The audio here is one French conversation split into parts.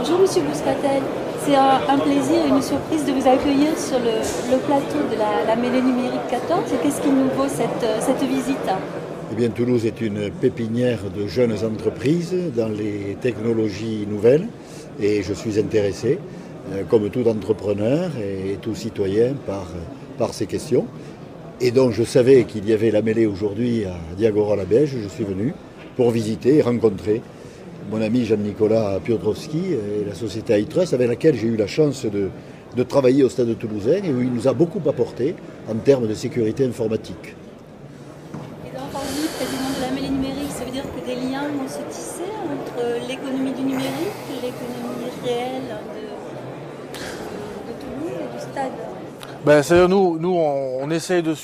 Bonjour Monsieur Bouscatel, c'est un plaisir et une surprise de vous accueillir sur le plateau de la Mêlée numérique 14. Et qu'est-ce qui nous vaut cette visite? Eh bien, Toulouse est une pépinière de jeunes entreprises dans les technologies nouvelles et je suis intéressé, comme tout entrepreneur et tout citoyen, par ces questions. Et donc je savais qu'il y avait la mêlée aujourd'hui à Diagoras-la-Beige. Je suis venu pour visiter et rencontrer mon ami Jean-Nicolas Piotrowski et la société iTrust avec laquelle j'ai eu la chance de travailler au Stade Toulousain et où il nous a beaucoup apporté en termes de sécurité informatique. Et donc, entendu, président de la Mêlée numérique, ça veut dire que des liens vont se tisser entre l'économie du numérique et l'économie réelle de Toulouse et du Stade. C'est-à-dire nous on essaye de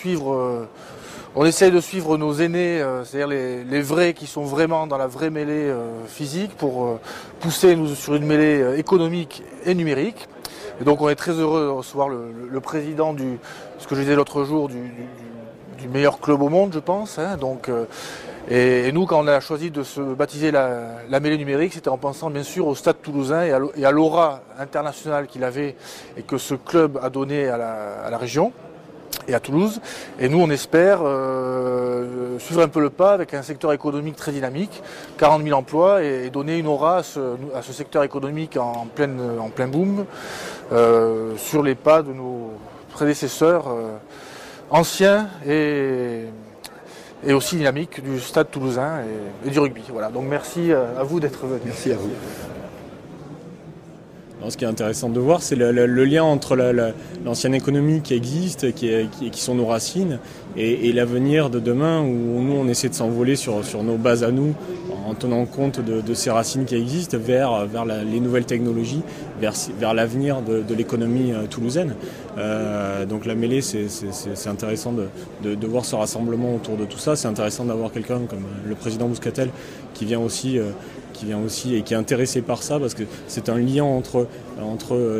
suivre nos aînés, c'est-à-dire les vrais qui sont vraiment dans la vraie mêlée physique pour pousser nous sur une mêlée économique et numérique. Et donc on est très heureux de recevoir le président ce que je disais l'autre jour, du meilleur club au monde, je pense. Et nous, quand on a choisi de se baptiser la mêlée numérique, c'était en pensant bien sûr au Stade Toulousain et à l'aura internationale qu'il avait et que ce club a donné à la région et à Toulouse. Et nous, on espère suivre un peu le pas avec un secteur économique très dynamique, 40 000 emplois, et donner une aura à ce secteur économique en plein boom, sur les pas de nos prédécesseurs anciens et aussi dynamique du Stade Toulousain et du rugby. Voilà. Donc merci à vous d'être venus. Merci à vous. Alors, ce qui est intéressant de voir, c'est le lien entre l'ancienne économie qui existe, qui sont nos racines, et l'avenir de demain, où nous on essaie de s'envoler sur nos bases à nous, en tenant compte de ces racines qui existent vers les nouvelles technologies, vers l'avenir de l'économie toulousaine. Donc la mêlée, c'est intéressant de voir ce rassemblement autour de tout ça. C'est intéressant d'avoir quelqu'un comme le président Bouscatel qui vient aussi et qui est intéressé par ça, parce que c'est un lien entre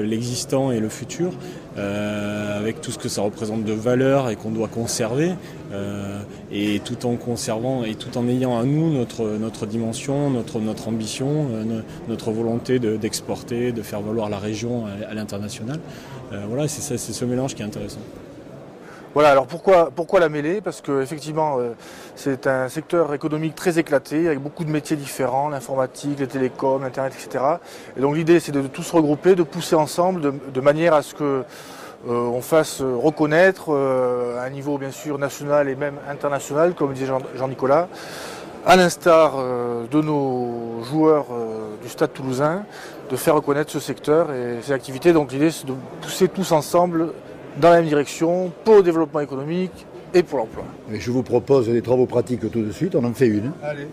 l'existant et le futur, avec tout ce que ça représente de valeur et qu'on doit conserver, et tout en conservant et tout en ayant à nous notre dimension, notre ambition, notre volonté d'exporter, de faire valoir la région à l'international. Voilà, c'est ce mélange qui est intéressant. Voilà, alors pourquoi la mêlée? Parce que effectivement, c'est un secteur économique très éclaté, avec beaucoup de métiers différents, l'informatique, les télécoms, l'internet, etc. Et donc l'idée, c'est de tous regrouper, de pousser ensemble, de manière à ce que on fasse reconnaître à un niveau bien sûr national et même international, comme disait Jean-Nicolas, à l'instar de nos joueurs du Stade Toulousain, de faire reconnaître ce secteur et ses activités. Donc l'idée, c'est de pousser tous ensemble dans la même direction, pour le développement économique et pour l'emploi. Je vous propose des travaux pratiques tout de suite, on en fait une. Allez.